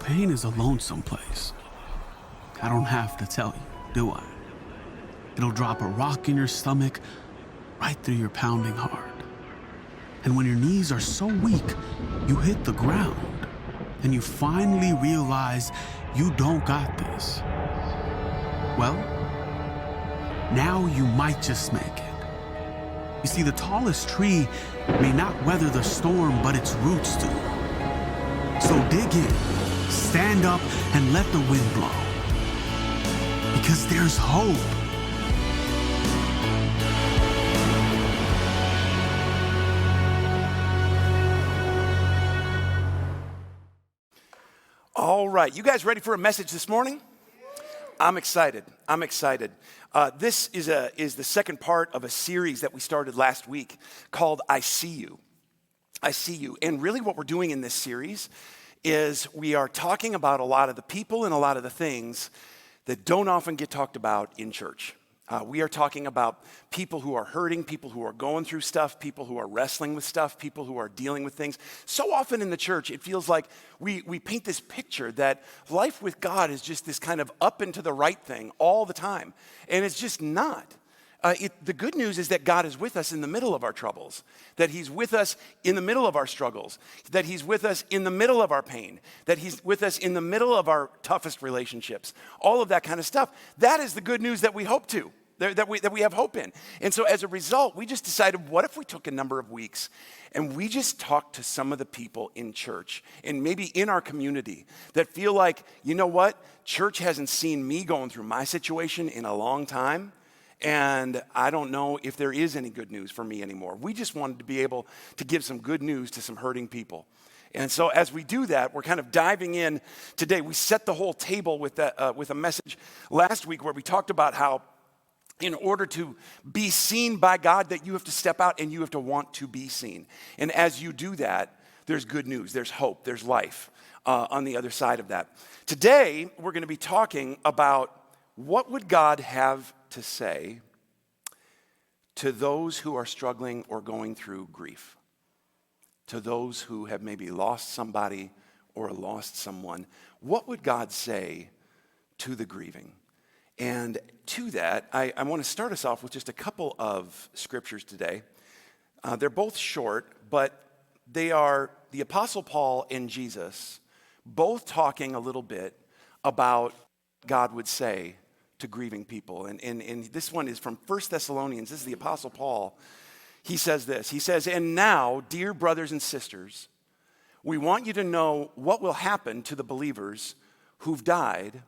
Pain is a lonesome place. I don't have to tell you, do I? It'll drop a rock in your stomach right through your pounding heart. And when your knees are so weak, you hit the ground and you finally realize you don't got this. Well, now you might just make it. You see, the tallest tree may not weather the storm, but its roots do. So dig in, stand up, and let the wind blow. Because there's hope. All right, you guys ready for a message this morning? I'm excited. This is the second part of a series that we started last week called I See You. I See You. And really what we're doing in this series is we are talking about a lot of the people and a lot of the things that don't often get talked about in church. We are talking about people who are hurting, people who are going through stuff, people who are wrestling with stuff, people who are dealing with things. So often in the church, it feels like we paint this picture that life with God is just this kind of up and to the right thing all the time. And it's just not. The good news is that God is with us in the middle of our troubles, that he's with us in the middle of our struggles, that he's with us in the middle of our pain, that he's with us in the middle of our toughest relationships, all of that kind of stuff. That is the good news that we hope to. That we have hope in. And so as a result, we just decided, what if we took a number of weeks and we just talked to some of the people in church and maybe in our community that feel like, you know what, church hasn't seen me going through my situation in a long time, and I don't know if there is any good news for me anymore. We just wanted to be able to give some good news to some hurting people. And so as we do that, we're kind of diving in today. We set the whole table with a message last week where we talked about how in order to be seen by God, that you have to step out and you have to want to be seen. And as you do that, there's good news, there's hope, there's life on the other side of that. Today, we're going to be talking about what would God have to say to those who are struggling or going through grief, to those who have maybe lost somebody or lost someone. What would God say to the grieving? And to that, I want to start us off with just a couple of scriptures today. They're both short, but they are the Apostle Paul and Jesus both talking a little bit about God would say to grieving people. And this one is from 1 Thessalonians. This is the Apostle Paul. He says this. He says, "And now, dear brothers and sisters, we want you to know what will happen to the believers who've died,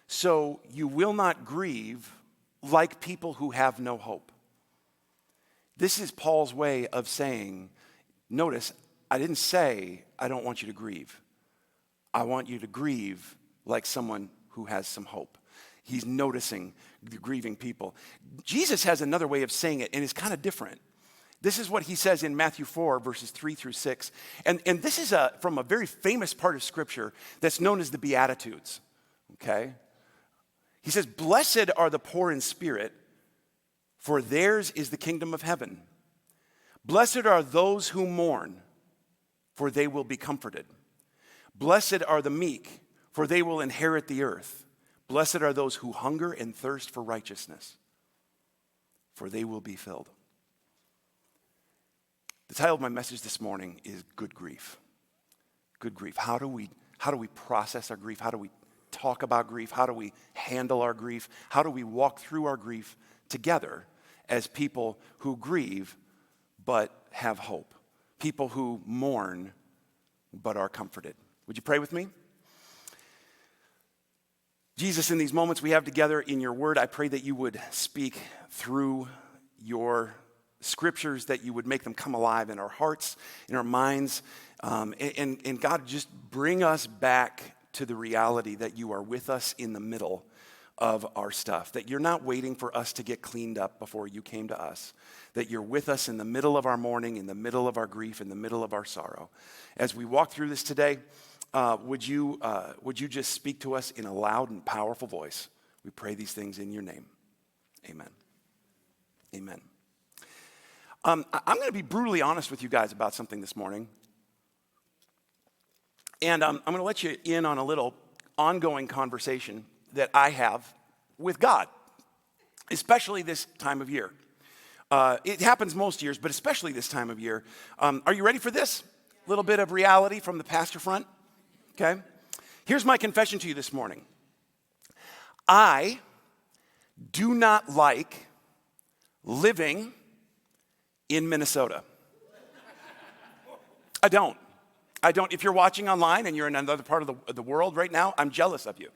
so you will not grieve like people who have no hope." This is Paul's way of saying, notice, I didn't say I don't want you to grieve. I want you to grieve like someone who has some hope. He's noticing the grieving people. Jesus has another way of saying it, and it's kind of different. This is what he says in Matthew 4, verses 3 through 6. And this is from a very famous part of Scripture that's known as the Beatitudes, okay? He says, "Blessed are the poor in spirit, for theirs is the kingdom of heaven. Blessed are those who mourn, for they will be comforted. Blessed are the meek, for they will inherit the earth. Blessed are those who hunger and thirst for righteousness, for they will be filled." The title of my message this morning is Good Grief. Good grief. How do we process our grief? How do we talk about grief? How do we handle our grief? How do we walk through our grief together as people who grieve but have hope? People who mourn but are comforted. Would you pray with me? Jesus, in these moments we have together in your word, I pray that you would speak through your scriptures, that you would make them come alive in our hearts, in our minds, and God, just bring us back to the reality that you are with us in the middle of our stuff, that you're not waiting for us to get cleaned up before you came to us, that you're with us in the middle of our mourning, in the middle of our grief, in the middle of our sorrow. As we walk through this today, would you just speak to us in a loud and powerful voice? We pray these things in your name. Amen. Amen. I'm going to be brutally honest with you guys about something this morning. And I'm going to let you in on a little ongoing conversation that I have with God, especially this time of year. It happens most years, but especially this time of year. Are you ready for this? A little bit of reality from the pastor front, okay? Here's my confession to you this morning. I do not like living in Minnesota. I don't. If you're watching online and you're in another part of the world right now, I'm jealous of you.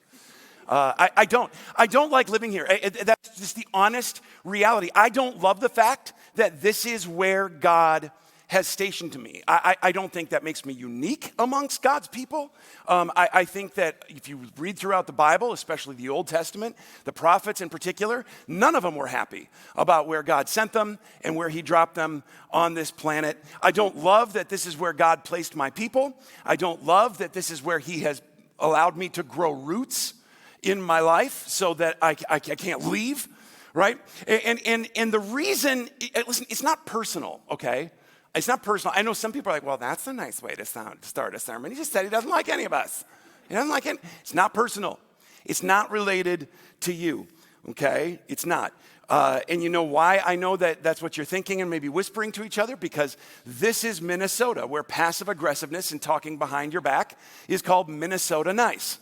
I don't like living here. That's just the honest reality. I don't love the fact that this is where God has stationed me. I don't think that makes me unique amongst God's people. I think that if you read throughout the Bible, especially the Old Testament, the prophets in particular, none of them were happy about where God sent them and where he dropped them on this planet. I don't love that this is where God placed my people. I don't love that this is where he has allowed me to grow roots in my life so that I can't leave, right? And the reason, listen, it's not personal, okay? It's not personal. I know some people are like, well, that's a nice way to start a sermon. He just said he doesn't like any of us. He doesn't like it. It's not personal. It's not related to you, okay? It's not. And you know why I know that that's what you're thinking and maybe whispering to each other? Because this is Minnesota, where passive aggressiveness and talking behind your back is called Minnesota nice,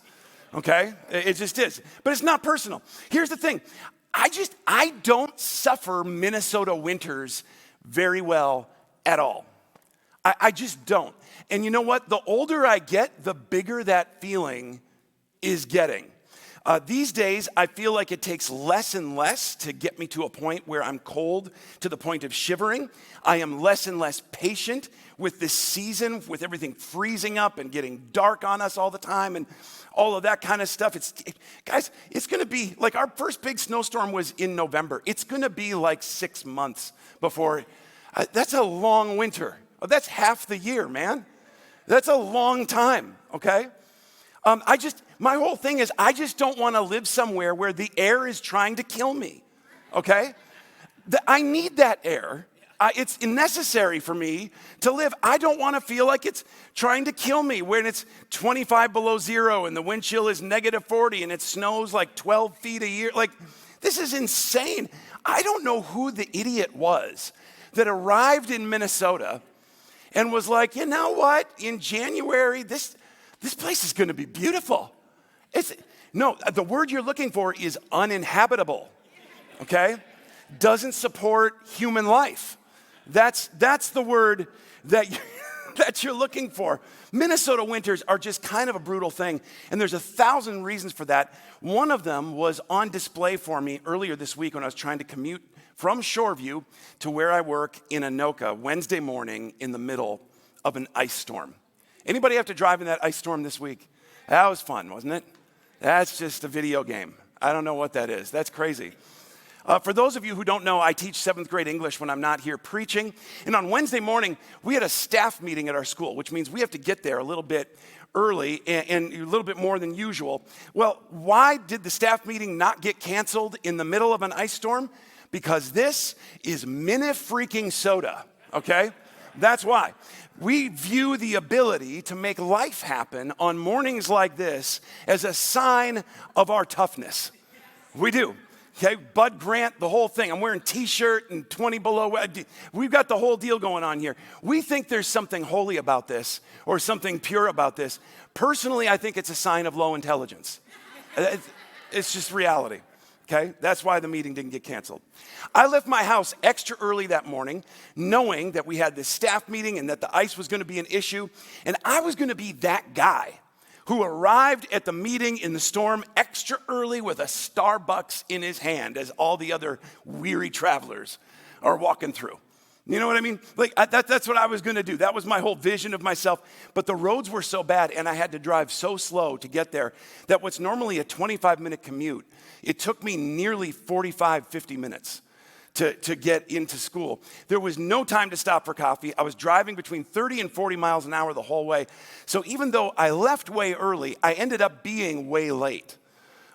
okay? It just is. But it's not personal. Here's the thing. I don't suffer Minnesota winters very well at all. I just don't. And you know what? The older I get, the bigger that feeling is getting. These days, I feel like it takes less and less to get me to a point where I'm cold to the point of shivering. I am less and less patient with this season, with everything freezing up and getting dark on us all the time and all of that kind of stuff. Guys, it's going to be like our first big snowstorm was in November. It's going to be like 6 months before. That's a long winter. That's half the year, man. That's a long time, okay? My whole thing is I just don't want to live somewhere where the air is trying to kill me, okay? I need that air. It's necessary for me to live. I don't want to feel like it's trying to kill me when it's 25 below zero and the wind chill is negative 40 and it snows like 12 feet a year. Like, this is insane. I don't know who the idiot was that arrived in Minnesota and was like, you know what, in January, this place is going to be beautiful. No, the word you're looking for is uninhabitable, okay? Doesn't support human life. That's the word that you're looking for. Minnesota winters are just kind of a brutal thing, and there's 1,000 reasons for that. One of them was on display for me earlier this week when I was trying to commute from Shoreview to where I work in Anoka Wednesday morning in the middle of an ice storm. Anybody have to drive in that ice storm this week? That was fun, wasn't it? That's just a video game. I don't know what that is. That's crazy. For those of you who don't know, I teach 7th grade English when I'm not here preaching. And on Wednesday morning, we had a staff meeting at our school, which means we have to get there a little bit early and a little bit more than usual. Well, why did the staff meeting not get canceled in the middle of an ice storm? Because this is Minne-freaking-soda, okay? That's why. We view the ability to make life happen on mornings like this as a sign of our toughness. We do. Okay, Bud Grant, the whole thing. I'm wearing t-shirt and 20 below. We've got the whole deal going on here. We think there's something holy about this or something pure about this. Personally, I think it's a sign of low intelligence. It's just reality. Okay, that's why the meeting didn't get canceled. I left my house extra early that morning, knowing that we had this staff meeting and that the ice was going to be an issue. And I was going to be that guy who arrived at the meeting in the storm extra early with a Starbucks in his hand as all the other weary travelers are walking through. You know what I mean? Like that's what I was going to do. That was my whole vision of myself. But the roads were so bad and I had to drive so slow to get there that what's normally a 25-minute commute, it took me nearly 45, 50 minutes to get into school. There was no time to stop for coffee. I was driving between 30 and 40 miles an hour the whole way. So even though I left way early, I ended up being way late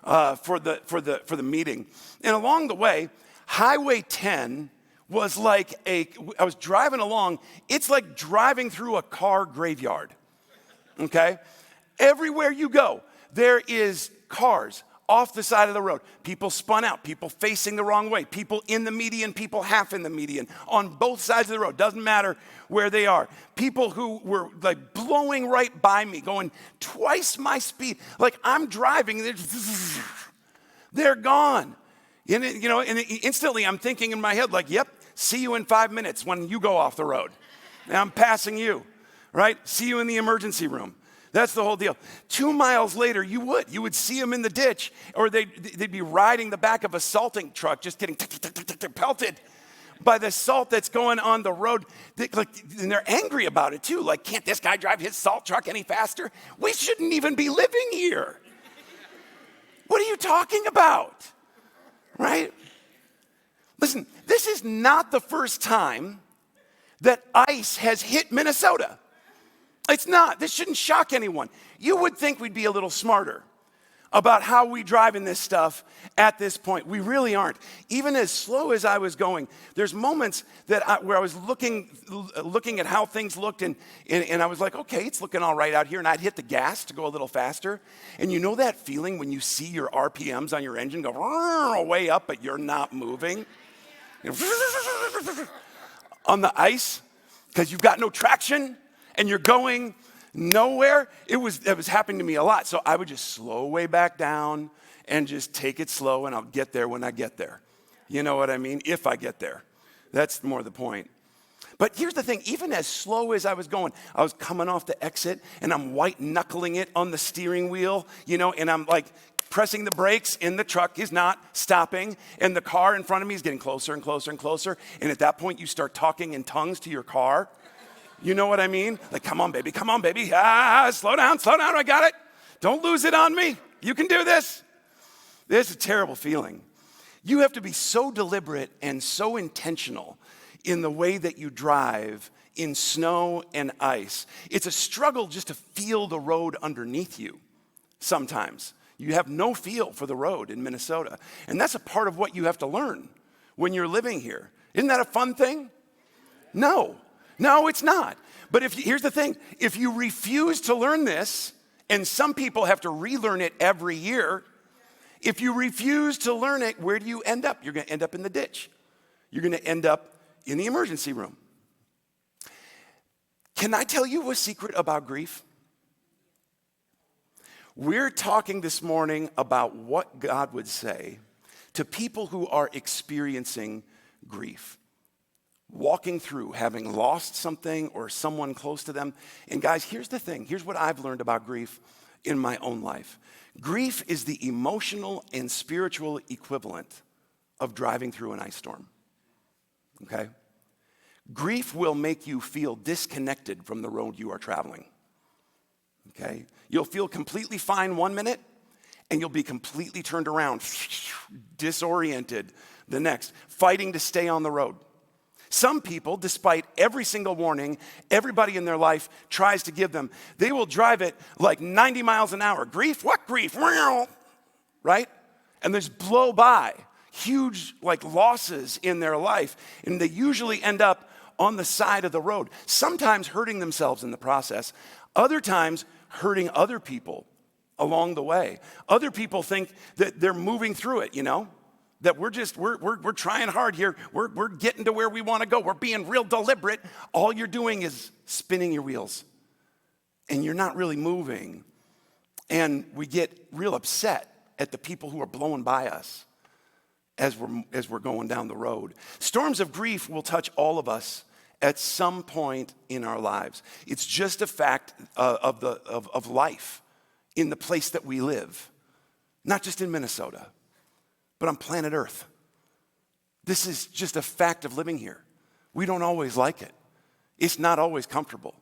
for the meeting. And along the way, Highway 10 was like I was driving along, it's like driving through a car graveyard. okay? Everywhere you go, there is cars off the side of the road. People spun out, people facing the wrong way, people in the median, people half in the median, on both sides of the road. Doesn't matter where they are. People who were like blowing right by me, going twice my speed. Like I'm driving, they're gone. And instantly I'm thinking in my head like, yep, see you in 5 minutes when you go off the road. And I'm passing you, right? See you in the emergency room. That's the whole deal. 2 miles later, you would see them in the ditch, or they'd be riding the back of a salting truck, just getting pelted by the salt that's going on the road. And they're angry about it too. Like, can't this guy drive his salt truck any faster? We shouldn't even be living here. What are you talking about? Right? Listen, this is not the first time that ice has hit Minnesota. It's not. This shouldn't shock anyone. You would think we'd be a little smarter about how we drive in this stuff at this point. We really aren't. Even as slow as I was going, there's moments where I was looking at how things looked, and I was like, okay, it's looking all right out here, and I'd hit the gas to go a little faster. And you know that feeling when you see your RPMs on your engine go way up, but you're not moving? On the ice, because you've got no traction, and you're going nowhere. It was happening to me a lot. So I would just slow way back down and just take it slow, and I'll get there when I get there. You know what I mean? If I get there. That's more the point. But here's the thing, even as slow as I was going, I was coming off the exit, and I'm white knuckling it on the steering wheel, and I'm like pressing the brakes, and the truck is not stopping, and the car in front of me is getting closer and closer and closer. And at that point, you start talking in tongues to your car. You know what I mean? Like, come on, baby, slow down, I got it. Don't lose it on me. You can do this. This is a terrible feeling. You have to be so deliberate and so intentional in the way that you drive in snow and ice. It's a struggle just to feel the road underneath you sometimes. You have no feel for the road in Minnesota. And that's a part of what you have to learn when you're living here. Isn't that a fun thing? No, it's not. But here's the thing. If you refuse to learn this, and some people have to relearn it every year, if you refuse to learn it, where do you end up? You're going to end up in the ditch. You're going to end up in the emergency room. Can I tell you a secret about grief? We're talking this morning about what God would say to people who are experiencing grief. Walking through, having lost something or someone close to them. And guys, here's the thing. Here's what I've learned about grief in my own life. Grief is the emotional and spiritual equivalent of driving through an ice storm. Okay? Grief will make you feel disconnected from the road you are traveling. Okay? You'll feel completely fine 1 minute, and you'll be completely turned around, disoriented the next, fighting to stay on the road. Some people, despite every single warning everybody in their life tries to give them, they will drive it like 90 miles an hour. Grief? What grief? Right? And just blow by huge losses in their life. And they usually end up on the side of the road, sometimes hurting themselves in the process, other times hurting other people along the way. Other people think that they're moving through it, that we're trying hard here. We're getting to where we want to go. We're being real deliberate. All you're doing is spinning your wheels, and you're not really moving. And we get real upset at the people who are blowing by us as we're going down the road. Storms of grief will touch all of us at some point in our lives. It's just a fact of life in the place that we live, not just in Minnesota, but on planet Earth. This is just a fact of living here. We don't always like it. It's not always comfortable.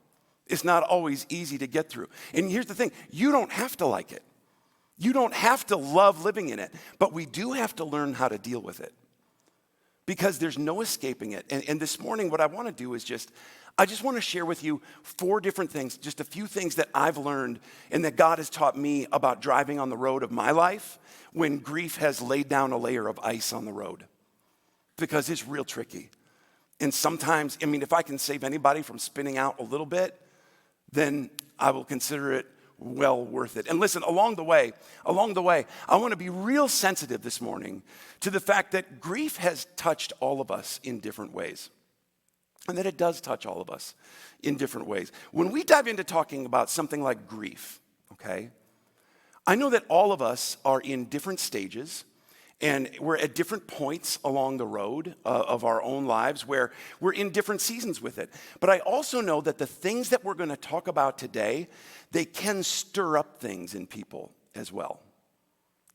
It's not always easy to get through. And here's the thing, you don't have to like it. You don't have to love living in it, but we do have to learn how to deal with it, because there's no escaping it. And this morning, what I want to do is I just want to share with you 4 different things, just a few things that I've learned and that God has taught me about driving on the road of my life when grief has laid down a layer of ice on the road, because it's real tricky. And sometimes, if I can save anybody from spinning out a little bit, then I will consider it well worth it. And listen, along the way, I want to be real sensitive this morning to the fact that grief has touched all of us in different ways. And that it does touch all of us in different ways. When we dive into talking about something like grief, okay, I know that all of us are in different stages, and we're at different points along the road of our own lives where we're in different seasons with it. But I also know that the things that we're going to talk about today, they can stir up things in people as well.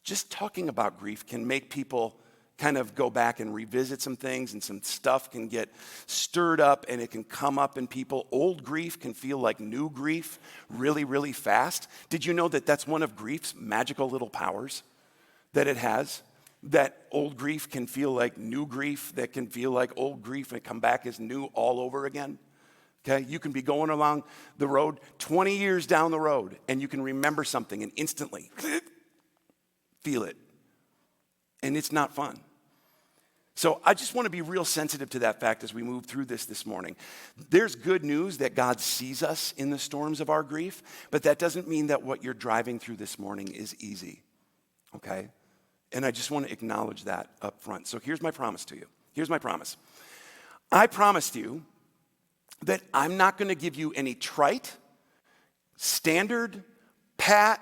Just talking about grief can make people kind of go back and revisit some things, and some stuff can get stirred up and it can come up in people. Old grief can feel like new grief really, really fast. Did you know that that's one of grief's magical little powers that it has? That old grief can feel like new grief, that can feel like old grief and come back as new all over again. Okay, you can be going along the road 20 years down the road and you can remember something and instantly feel it. And it's not fun. So I just want to be real sensitive to that fact as we move through this morning. There's good news that God sees us in the storms of our grief, but that doesn't mean that what you're driving through this morning is easy, okay? And I just want to acknowledge that up front. So here's my promise to you. Here's my promise. I promised you that I'm not going to give you any trite, standard, pat,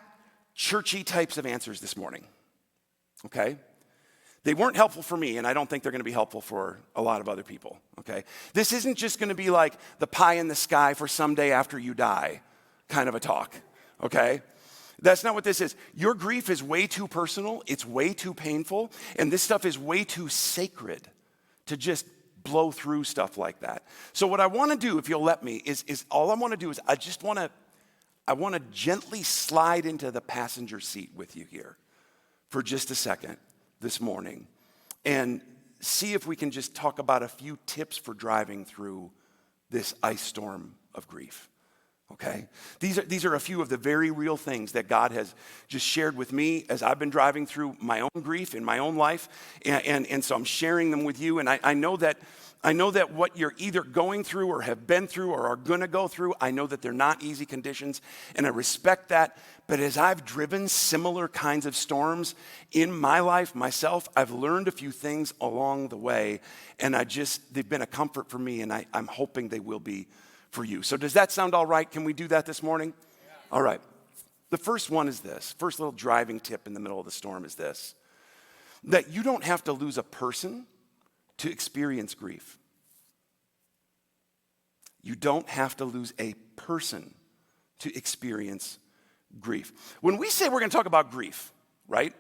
churchy types of answers this morning, okay? They weren't helpful for me, and I don't think they're going to be helpful for a lot of other people, okay? This isn't just going to be like the pie in the sky for someday after you die kind of a talk, okay? That's not what this is. Your grief is way too personal, it's way too painful, and this stuff is way too sacred to just blow through stuff like that. So what I want to do, if you'll let me, is all I want to do is I want to gently slide into the passenger seat with you here for just a second this morning and see if we can just talk about a few tips for driving through this ice storm of grief. Okay? These are a few of the very real things that God has just shared with me as I've been driving through my own grief in my own life. And so I'm sharing them with you. And I know that what you're either going through or have been through or are going to go through, I know that they're not easy conditions. And I respect that. But as I've driven similar kinds of storms in my life myself, I've learned a few things along the way. And they've been a comfort for me. And I'm hoping they will be for you. So does that sound all right? Can we do that this morning? Yeah. All right. The first one is this. First little driving tip in the middle of the storm is this. That you don't have to lose a person to experience grief. You don't have to lose a person to experience grief. When we say we're going to talk about grief, right?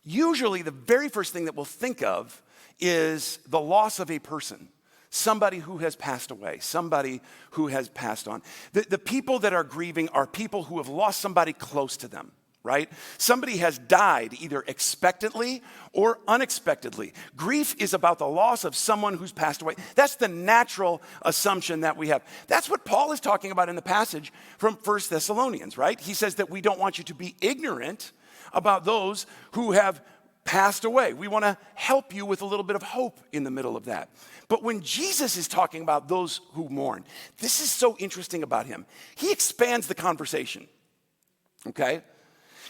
Usually the very first thing that we'll think of is the loss of a person. Somebody who has passed away, somebody who has passed on. The people that are grieving are people who have lost somebody close to them, right? Somebody has died either expectantly or unexpectedly. Grief is about the loss of someone who's passed away. That's the natural assumption that we have. That's what Paul is talking about in the passage from 1 Thessalonians, right? He says that we don't want you to be ignorant about those who have passed away. We want to help you with a little bit of hope in the middle of that. But when Jesus is talking about those who mourn, this is so interesting about him. He expands the conversation, okay?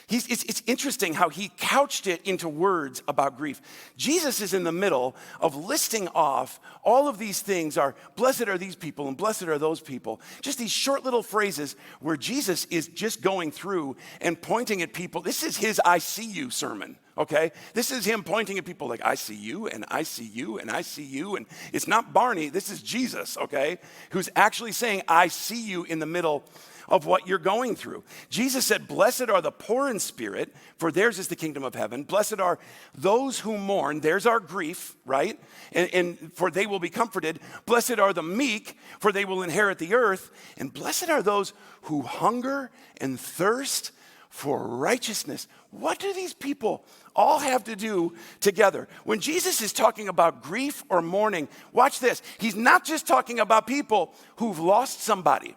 It's interesting how he couched it into words about grief. Jesus is in the middle of listing off all of these things are, blessed are these people and blessed are those people. Just these short little phrases where Jesus is just going through and pointing at people. This is his I see you sermon, okay? This is him pointing at people like, I see you and I see you and I see you. And it's not Barney, this is Jesus, okay? Who's actually saying, I see you in the middle of what you're going through. Jesus said, blessed are the poor in spirit, for theirs is the kingdom of heaven. Blessed are those who mourn. There's our grief, right? And for they will be comforted. Blessed are the meek, for they will inherit the earth. And blessed are those who hunger and thirst for righteousness. What do these people all have to do together? When Jesus is talking about grief or mourning, watch this. He's not just talking about people who've lost somebody.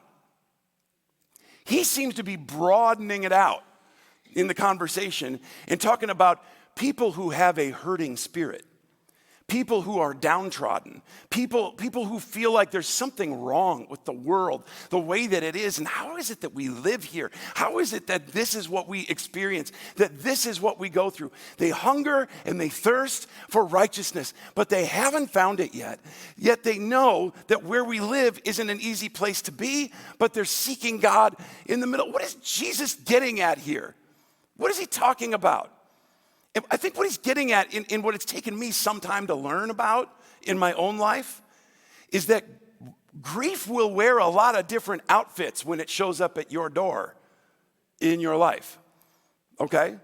He seems to be broadening it out in the conversation and talking about people who have a hurting spirit, people who are downtrodden, people who feel like there's something wrong with the world, the way that it is, and how is it that we live here? How is it that this is what we experience, that this is what we go through? They hunger and they thirst for righteousness, but they haven't found it yet. Yet they know that where we live isn't an easy place to be, but they're seeking God in the middle. What is Jesus getting at here? What is he talking about? I think what he's getting at in what it's taken me some time to learn about in my own life is that grief will wear a lot of different outfits when it shows up at your door in your life, okay?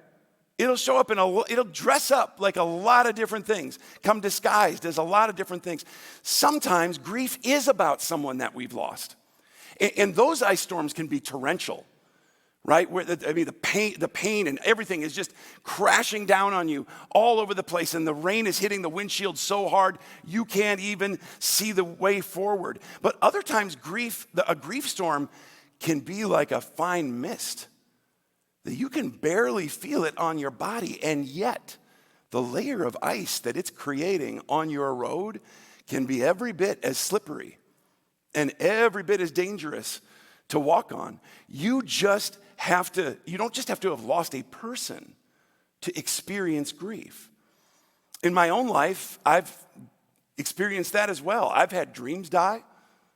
It'll show up it'll dress up like a lot of different things, come disguised as a lot of different things. Sometimes grief is about someone that we've lost. And those ice storms can be torrential. Right? The pain and everything is just crashing down on you all over the place, and the rain is hitting the windshield so hard you can't even see the way forward. But other times, a grief storm can be like a fine mist that you can barely feel it on your body, and yet the layer of ice that it's creating on your road can be every bit as slippery and every bit as dangerous to walk on. You don't just have to have lost a person to experience grief. In my own life, I've experienced that as well. I've had dreams die,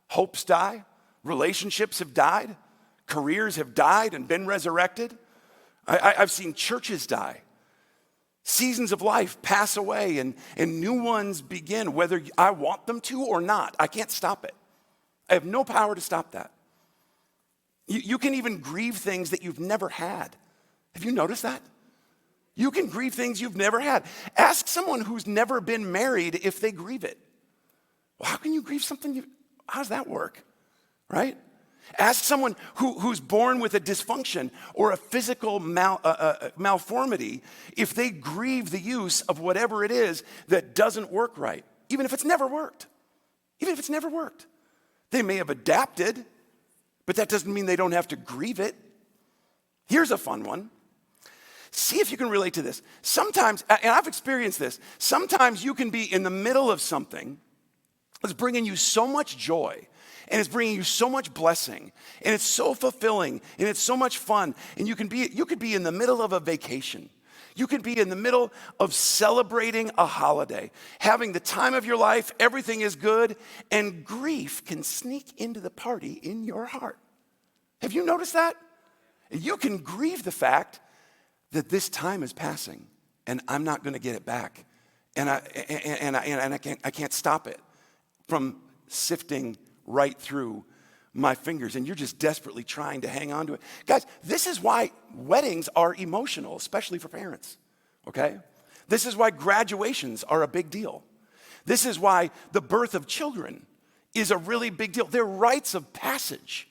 hopes die, relationships have died, careers have died and been resurrected. I've seen churches die, seasons of life pass away and new ones begin, whether I want them to or not. I can't stop it. I have no power to stop that. You can even grieve things that you've never had. Have you noticed that? You can grieve things you've never had. Ask someone who's never been married if they grieve it. Well, how can you grieve something? How does that work? Right? Ask someone who's born with a dysfunction or a physical malformity if they grieve the use of whatever it is that doesn't work right, even if it's never worked. Even if it's never worked. They may have adapted, but that doesn't mean they don't have to grieve it. Here's a fun one. See if you can relate to this. Sometimes, and I've experienced this, sometimes you can be in the middle of something that's bringing you so much joy, and it's bringing you so much blessing, and it's so fulfilling, and it's so much fun, and you could be in the middle of a vacation. You could be in the middle of celebrating a holiday, having the time of your life, everything is good, and grief can sneak into the party in your heart. Have you noticed that? You can grieve the fact that this time is passing, and I'm not going to get it back, and I can't stop it from sifting right through my fingers, and you're just desperately trying to hang on to it. Guys, this is why weddings are emotional, especially for parents, okay? This is why graduations are a big deal. This is why the birth of children is a really big deal. They're rites of passage.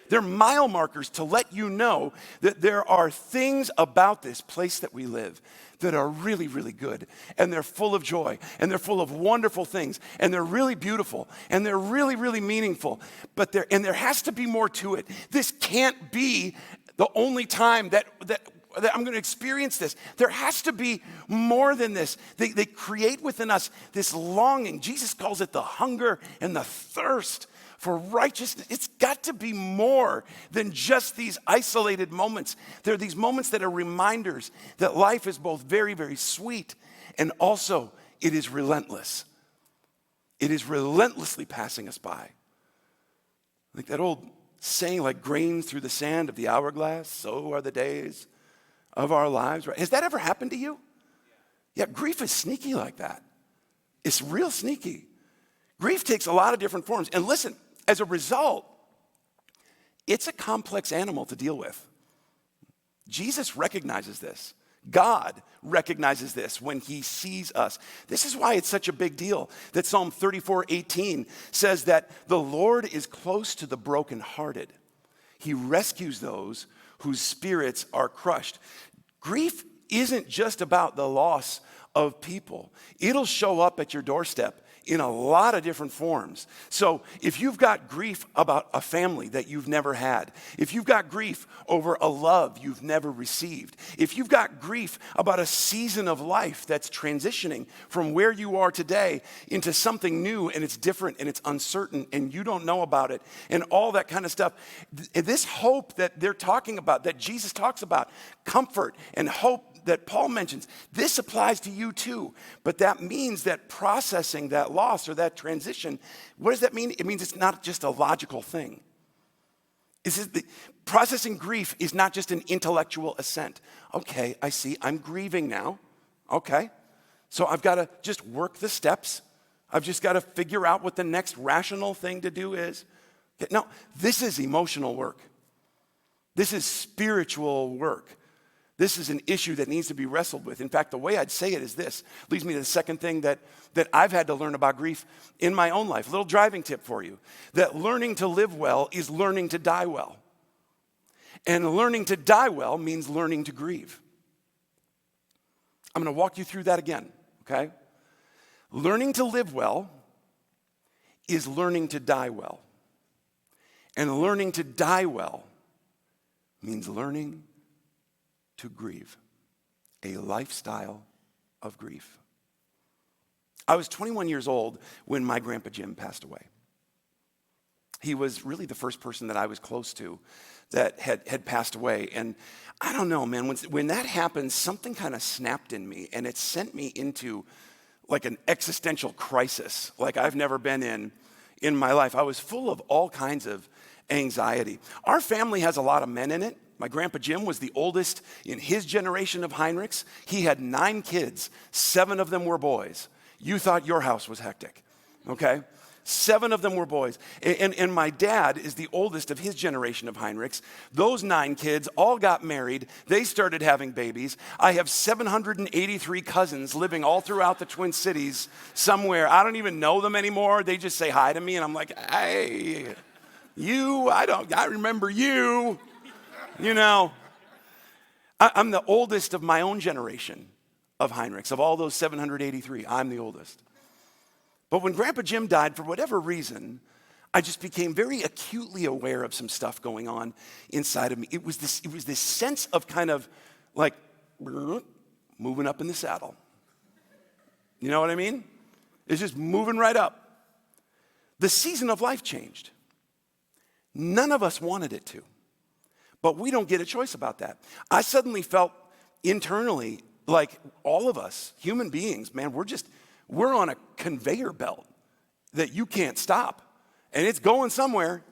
They're mile markers to let you know that there are things about this place that we live that are really, really good, and they're full of joy, and they're full of wonderful things, and they're really beautiful, and they're really, really meaningful, but there has to be more to it. This can't be the only time that I'm going to experience this. There has to be more than this. They create within us this longing. Jesus calls it the hunger and the thirst for righteousness. It's got to be more than just these isolated moments. There are these moments that are reminders that life is both very, very sweet and also it is relentless. It is relentlessly passing us by. Like that old saying, like grains through the sand of the hourglass, so are the days of our lives. Right? Has that ever happened to you? Yeah, grief is sneaky like that. It's real sneaky. Grief takes a lot of different forms. And listen, as a result, it's a complex animal to deal with. Jesus recognizes this. God recognizes this when he sees us. This is why it's such a big deal that Psalm 34:18 says that the Lord is close to the brokenhearted. He rescues those whose spirits are crushed. Grief isn't just about the loss of people. It'll show up at your doorstep in a lot of different forms. So if you've got grief about a family that you've never had, if you've got grief over a love you've never received, if you've got grief about a season of life that's transitioning from where you are today into something new and it's different and it's uncertain and you don't know about it and all that kind of stuff, this hope that they're talking about, that Jesus talks about, comfort and hope that Paul mentions, this applies to you too. But that means that processing that loss or that transition, what does that mean? It means it's not just a logical thing. Processing grief is not just an intellectual assent. Okay, I see, I'm grieving now. Okay, so I've got to just work the steps. I've just got to figure out what the next rational thing to do is. No, this is emotional work. This is spiritual work. This is an issue that needs to be wrestled with. In fact, the way I'd say it is this. Leads me to the second thing that I've had to learn about grief in my own life. A little driving tip for you. That learning to live well is learning to die well. And learning to die well means learning to grieve. I'm going to walk you through that again, okay? Learning to live well is learning to die well. And learning to die well means learning to grieve, a lifestyle of grief. I was 21 years old when my grandpa Jim passed away. He was really the first person that I was close to that had passed away. And I don't know, man, when that happened, something kind of snapped in me and it sent me into like an existential crisis like I've never been in my life. I was full of all kinds of anxiety. Our family has a lot of men in it. My grandpa Jim was the oldest in his generation of Hinrichs. He had 9 kids. 7 of them were boys. You thought your house was hectic, okay? 7 of them were boys. And my dad is the oldest of his generation of Hinrichs. Those 9 kids all got married. They started having babies. I have 783 cousins living all throughout the Twin Cities somewhere. I don't even know them anymore. They just say hi to me, and I'm like, hey, I remember you. You know, I'm the oldest of my own generation of Hinrichs. Of all those 783, I'm the oldest. But when Grandpa Jim died, for whatever reason, I just became very acutely aware of some stuff going on inside of me. It was this sense of kind of like moving up in the saddle. You know what I mean? It's just moving right up. The season of life changed. None of us wanted it to. But we don't get a choice about that. I suddenly felt internally like all of us, human beings, man, we're on a conveyor belt that you can't stop. And it's going somewhere,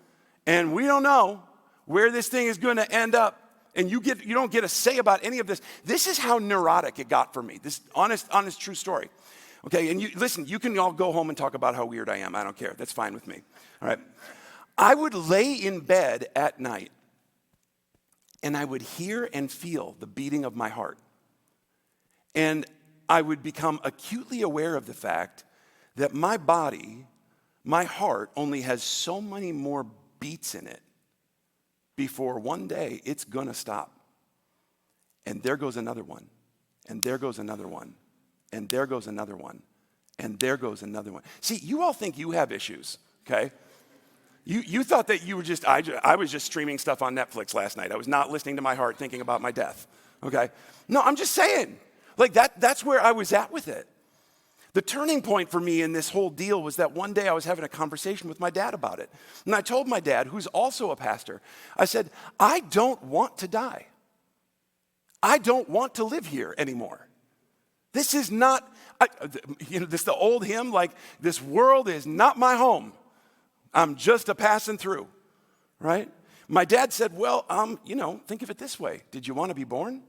and we don't know where this thing is going to end up. And you don't get a say about any of this. This is how neurotic it got for me. This honest, true story. Okay, and listen, you can all go home and talk about how weird I am. I don't care. That's fine with me. All right. I would lay in bed at night, and I would hear and feel the beating of my heart. And I would become acutely aware of the fact that my body, my heart, only has so many more beats in it before one day it's gonna stop. And there goes another one, and there goes another one, and there goes another one, and there goes another one. See, you all think you have issues, okay? You thought that you were I was just streaming stuff on Netflix last night. I was not listening to my heart thinking about my death, okay? No, I'm just saying. Like that's where I was at with it. The turning point for me in this whole deal was that one day I was having a conversation with my dad about it. And I told my dad, who's also a pastor, I said, I don't want to die. I don't want to live here anymore. This is not, this the old hymn, like, this world is not my home. I'm just a passing through, right? My dad said, well, think of it this way. Did you want to be born?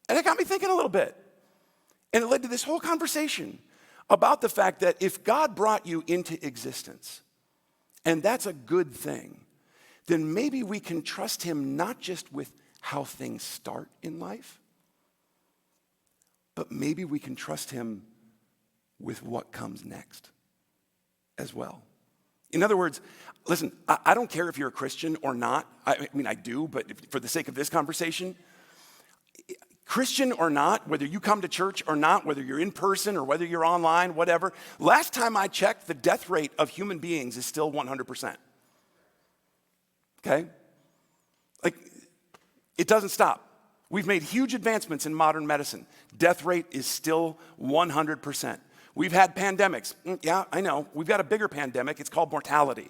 And it got me thinking a little bit. And it led to this whole conversation about the fact that if God brought you into existence, and that's a good thing, then maybe we can trust him not just with how things start in life, but maybe we can trust him with what comes next as well. In other words, listen, I don't care if you're a Christian or not. I mean, I do, but for the sake of this conversation, Christian or not, whether you come to church or not, whether you're in person or whether you're online, whatever, last time I checked, the death rate of human beings is still 100%. Okay? Like, it doesn't stop. We've made huge advancements in modern medicine. Death rate is still 100%. We've had pandemics. Yeah, I know. We've got a bigger pandemic. It's called mortality.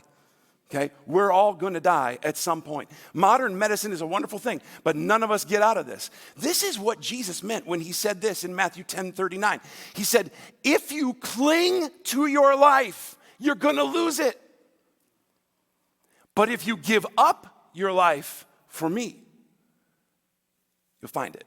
Okay? We're all going to die at some point. Modern medicine is a wonderful thing, but none of us get out of this. This is what Jesus meant when he said this in Matthew 10:39. He said, if you cling to your life, you're going to lose it. But if you give up your life for me, you'll find it.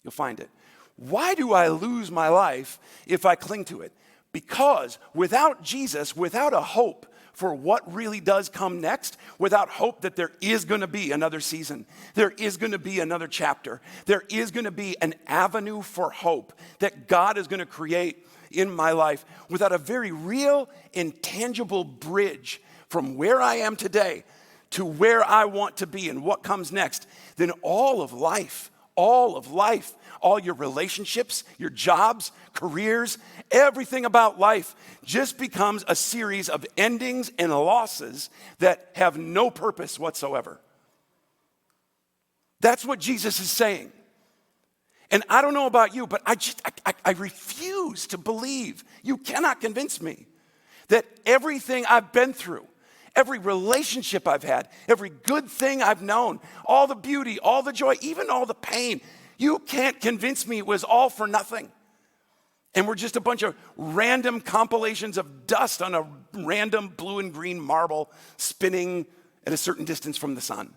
You'll find it. Why do I lose my life if I cling to it? Because without Jesus, without a hope for what really does come next, without hope that there is going to be another season, there is going to be another chapter, there is going to be an avenue for hope that God is going to create in my life, without a very real, intangible bridge from where I am today to where I want to be and what comes next, then all of life, all your relationships, your jobs, careers, everything about life just becomes a series of endings and losses that have no purpose whatsoever. That's what Jesus is saying. And I don't know about you, but I refuse to believe, you cannot convince me, that everything I've been through, every relationship I've had, every good thing I've known, all the beauty, all the joy, even all the pain, you can't convince me it was all for nothing. And we're just a bunch of random compilations of dust on a random blue and green marble spinning at a certain distance from the sun.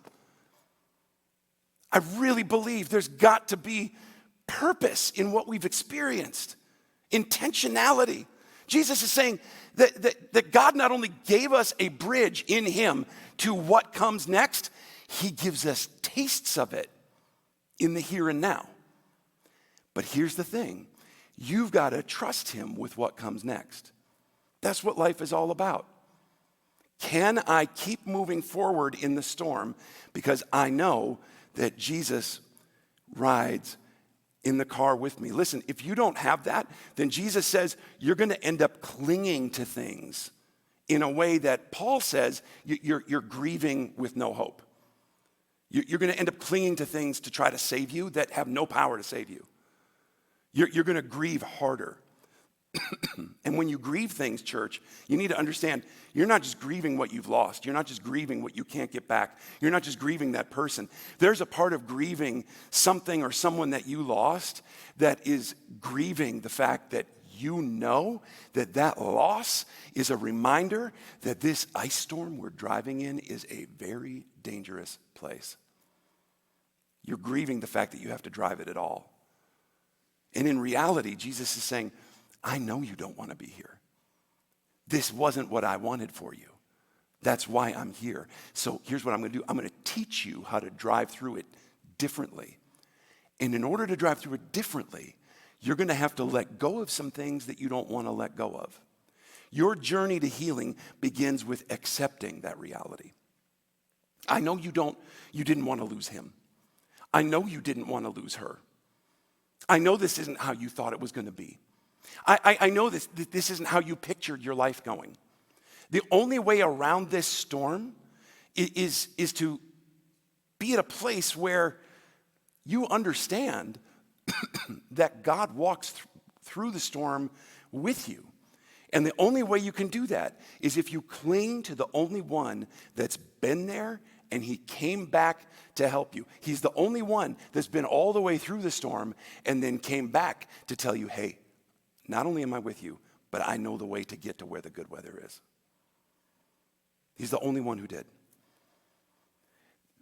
I really believe there's got to be purpose in what we've experienced, intentionality. Jesus is saying that God not only gave us a bridge in him to what comes next, he gives us tastes of it in the here and now. But here's the thing. You've got to trust him with what comes next. That's what life is all about. Can I keep moving forward in the storm because I know that Jesus rides in the car with me? Listen, if you don't have that, then Jesus says you're going to end up clinging to things in a way that Paul says you're grieving with no hope. You're going to end up clinging to things to try to save you that have no power to save you. You're going to grieve harder. And when you grieve things, church, you need to understand you're not just grieving what you've lost. You're not just grieving what you can't get back. You're not just grieving that person. There's a part of grieving something or someone that you lost that is grieving the fact that you know that that loss is a reminder that this ice storm we're driving in is a very dangerous place. You're grieving the fact that you have to drive it at all. And in reality, Jesus is saying, I know you don't want to be here. This wasn't what I wanted for you. That's why I'm here. So here's what I'm going to do. I'm going to teach you how to drive through it differently. And in order to drive through it differently, you're going to have to let go of some things that you don't want to let go of. Your journey to healing begins with accepting that reality. I know you didn't want to lose him. I know you didn't want to lose her. I know this isn't how you thought it was going to be. I know this isn't how you pictured your life going. The only way around this storm is to be at a place where you understand that God walks through the storm with you. And the only way you can do that is if you cling to the only one that's been there and he came back to help you. He's the only one that's been all the way through the storm and then came back to tell you, hey, not only am I with you, but I know the way to get to where the good weather is. He's the only one who did.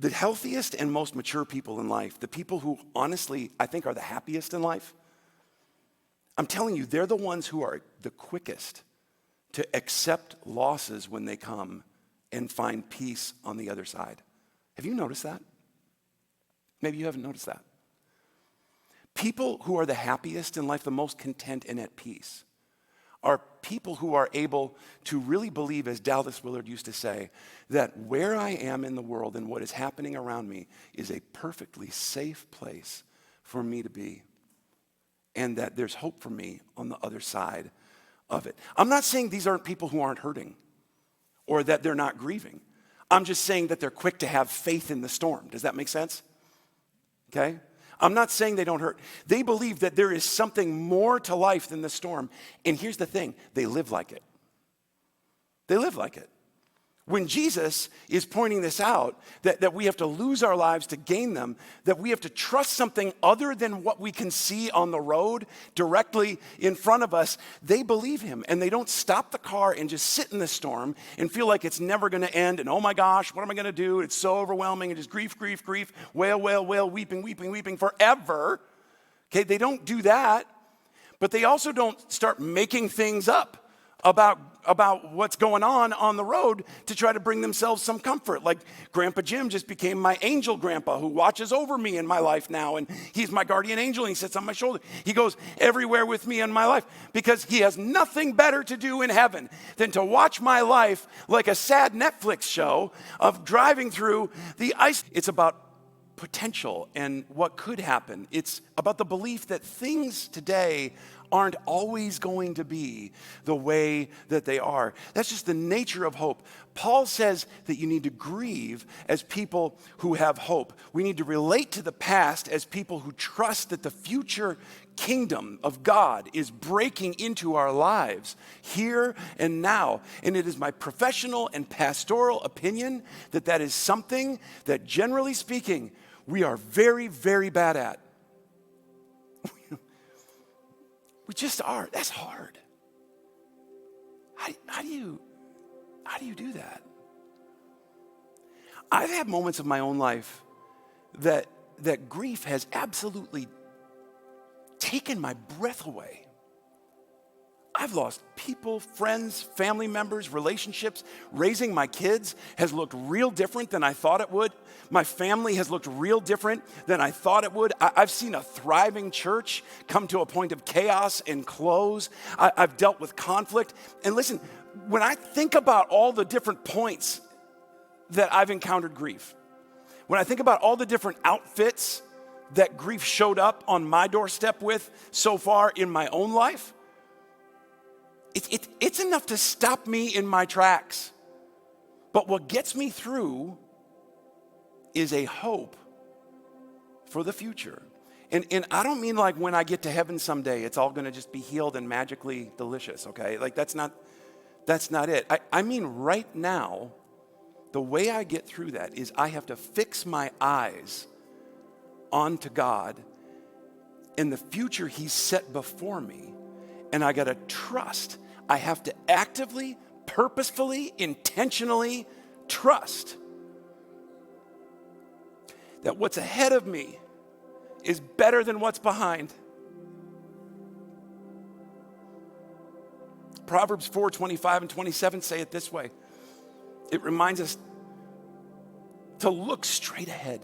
The healthiest and most mature people in life, the people who honestly I think are the happiest in life, I'm telling you, they're the ones who are the quickest to accept losses when they come and find peace on the other side. Have you noticed that? Maybe you haven't noticed that. People who are the happiest in life, the most content and at peace, are people who are able to really believe, as Dallas Willard used to say, that where I am in the world and what is happening around me is a perfectly safe place for me to be, and that there's hope for me on the other side of it. I'm not saying these aren't people who aren't hurting or that they're not grieving. I'm just saying that they're quick to have faith in the storm. Does that make sense? Okay? I'm not saying they don't hurt. They believe that there is something more to life than the storm. And here's the thing, they live like it. They live like it. When Jesus is pointing this out, that we have to lose our lives to gain them, that we have to trust something other than what we can see on the road directly in front of us, they believe him. And they don't stop the car and just sit in the storm and feel like it's never going to end. And oh my gosh, what am I going to do? It's so overwhelming. And just grief, grief, grief, wail, wail, wail, weeping, weeping, weeping forever. Okay, they don't do that. But they also don't start making things up about what's going on the road to try to bring themselves some comfort. Like Grandpa Jim just became my angel grandpa who watches over me in my life now, and he's my guardian angel, and he sits on my shoulder. He goes everywhere with me in my life because he has nothing better to do in heaven than to watch my life like a sad Netflix show of driving through the ice. It's about potential and what could happen. It's about the belief that things today aren't always going to be the way that they are. That's just the nature of hope. Paul says that you need to grieve as people who have hope. We need to relate to the past as people who trust that the future kingdom of God is breaking into our lives here and now. And it is my professional and pastoral opinion that that is something that, generally speaking, we are very, very bad at. We just are. That's hard. How do you do that? I've had moments of my own life that grief has absolutely taken my breath away. I've lost people, friends, family members, relationships. Raising my kids has looked real different than I thought it would. My family has looked real different than I thought it would. I've seen a thriving church come to a point of chaos and close. I've dealt with conflict. And listen, when I think about all the different points that I've encountered grief, when I think about all the different outfits that grief showed up on my doorstep with so far in my own life, it's enough to stop me in my tracks. But what gets me through is a hope for the future. And I don't mean like when I get to heaven someday, it's all going to just be healed and magically delicious, okay? Like that's not it. I mean right now, the way I get through that is I have to fix my eyes onto God and the future he's set before me. And I got to trust. I have to actively, purposefully, intentionally trust that what's ahead of me is better than what's behind. Proverbs 4:25 and 27 say it this way. It reminds us to look straight ahead.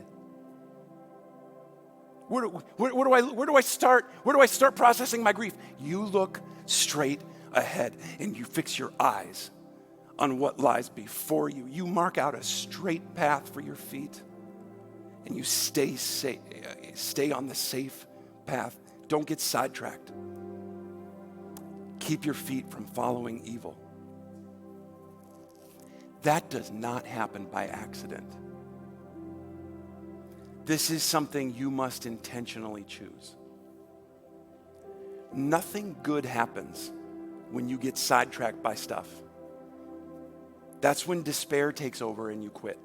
Where do I start? Where do I start processing my grief? You look straight ahead and you fix your eyes on what lies before you. You mark out a straight path for your feet and you stay on the safe path. Don't get sidetracked. Keep your feet from following evil. That does not happen by accident. This is something you must intentionally choose. Nothing good happens when you get sidetracked by stuff. That's when despair takes over and you quit.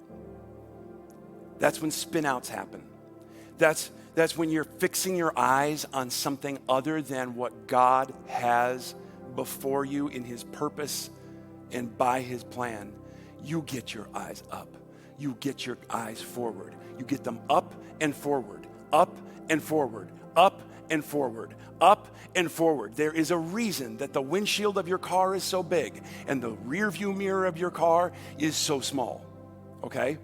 That's when spin-outs happen. That's when you're fixing your eyes on something other than what God has before you in his purpose and by his plan. You get your eyes up. You get your eyes forward. You get them up and forward, up and forward, up and forward, up and forward. There is a reason that the windshield of your car is so big and the rear view mirror of your car is so small, okay?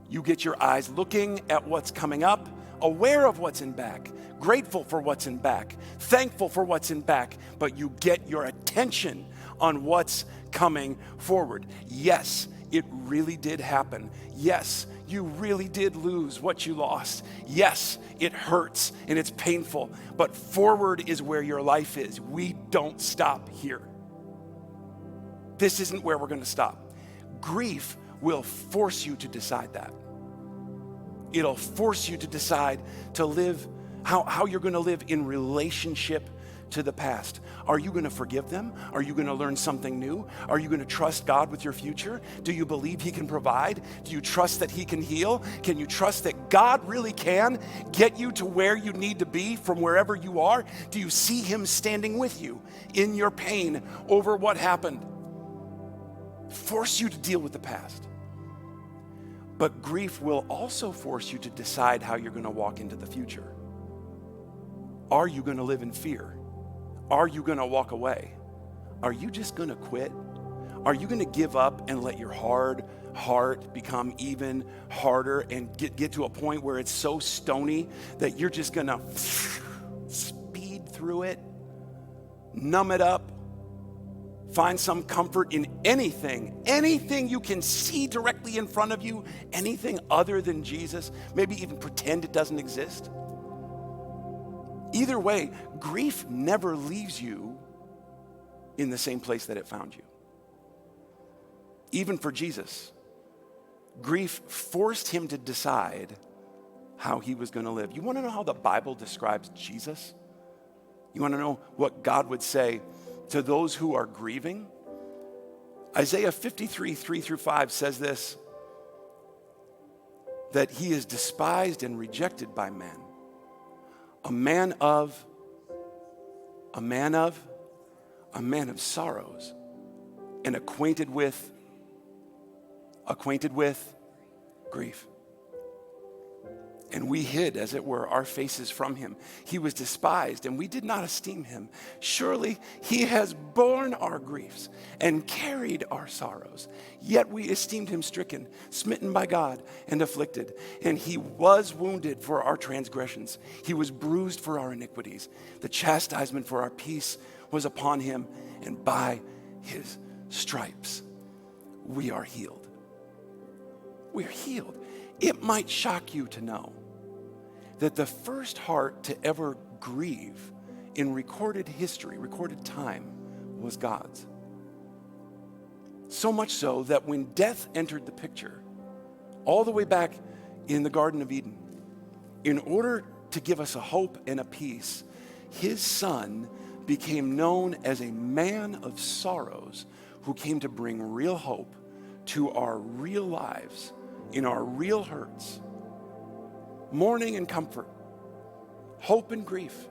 You get your eyes looking at what's coming up, aware of what's in back, grateful for what's in back, thankful for what's in back, but you get your attention on what's coming forward. Yes, it really did happen. Yes, you really did lose what you lost. Yes, it hurts and it's painful, but forward is where your life is. We don't stop here. This isn't where we're going to stop. Grief will force you to decide that. It'll force you to decide to live how you're going to live in relationship to the past. Are you going to forgive them? Are you going to learn something new? Are you going to trust God with your future? Do you believe he can provide? Do you trust that he can heal? Can you trust that God really can get you to where you need to be from wherever you are? Do you see him standing with you in your pain over what happened? Force you to deal with the past. But grief will also force you to decide how you're going to walk into the future. Are you going to live in fear? Are you going to walk away? Are you just going to quit? Are you going to give up and let your hard heart become even harder and get to a point where it's so stony that you're just going to speed through it, numb it up, find some comfort in anything you can see directly in front of you, anything other than Jesus, maybe even pretend it doesn't exist? Either way, grief never leaves you in the same place that it found you. Even for Jesus, grief forced him to decide how he was going to live. You want to know how the Bible describes Jesus? You want to know what God would say to those who are grieving? Isaiah 53, 3-5 says this, that he is despised and rejected by men, a man of sorrows, and acquainted with grief. And we hid, as it were, our faces from him. He was despised, and we did not esteem him. Surely he has borne our griefs and carried our sorrows. Yet we esteemed him stricken, smitten by God, and afflicted. And he was wounded for our transgressions. He was bruised for our iniquities. The chastisement for our peace was upon him, and by his stripes we are healed. We're healed. It might shock you to know that the first heart to ever grieve in recorded history, recorded time, was God's. So much so that when death entered the picture, all the way back in the Garden of Eden, in order to give us a hope and a peace, his son became known as a man of sorrows who came to bring real hope to our real lives, in our real hurts, mourning and comfort, hope and grief.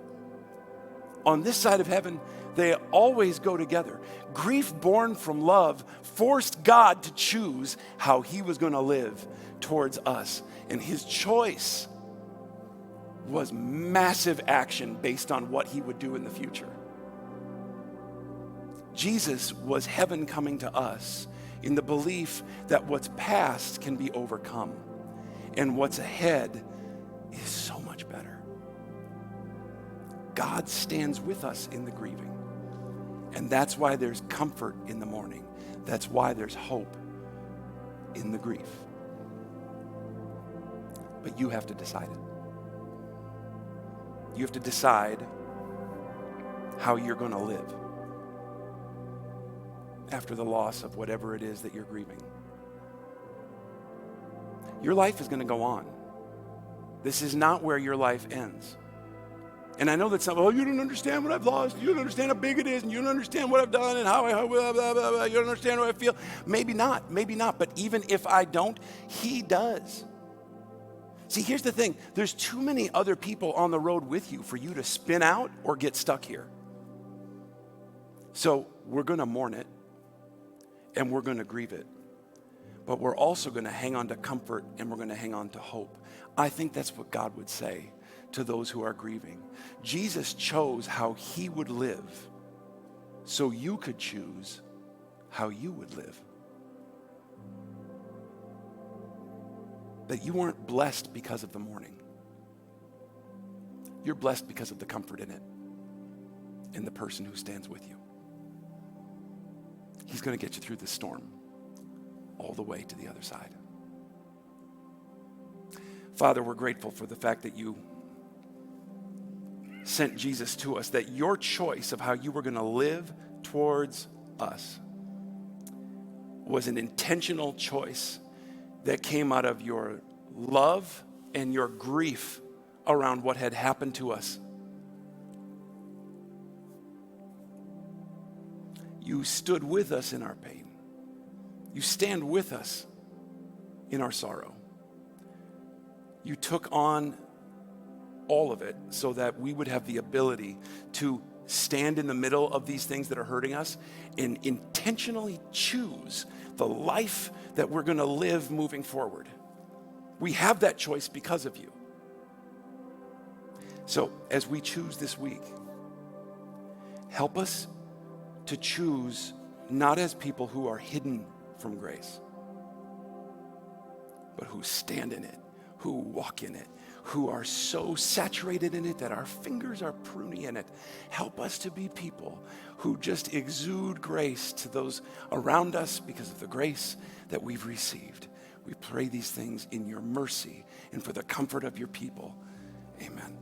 On this side of heaven, they always go together. Grief born from love forced God to choose how he was going to live towards us. And his choice was massive action based on what he would do in the future. Jesus was heaven coming to us in the belief that what's past can be overcome and what's ahead is so much better. God stands with us in the grieving. And that's why there's comfort in the mourning. That's why there's hope in the grief. But you have to decide it. You have to decide how you're going to live after the loss of whatever it is that you're grieving. Your life is going to go on. This is not where your life ends. And I know that some, you don't understand what I've lost. You don't understand how big it is, and you don't understand what I've done, and how blah, blah, blah, blah. You don't understand how I feel. Maybe not. But even if I don't, he does. See, here's the thing. There's too many other people on the road with you for you to spin out or get stuck here. So we're going to mourn it, and we're going to grieve it. But we're also going to hang on to comfort, and we're going to hang on to hope. I think that's what God would say to those who are grieving. Jesus chose how he would live so you could choose how you would live. That you weren't blessed because of the mourning. You're blessed because of the comfort in it, in the person who stands with you. He's going to get you through the storm all the way to the other side. Father, we're grateful for the fact that you sent Jesus to us, that your choice of how you were going to live towards us was an intentional choice that came out of your love and your grief around what had happened to us. You stood with us in our pain. You stand with us in our sorrow. You took on all of it so that we would have the ability to stand in the middle of these things that are hurting us and intentionally choose the life that we're going to live moving forward. We have that choice because of you. So as we choose this week, help us to choose not as people who are hidden from grace, but who stand in it, who walk in it, who are so saturated in it that our fingers are pruny in it. Help us to be people who just exude grace to those around us because of the grace that we've received. We pray these things in your mercy and for the comfort of your people. Amen.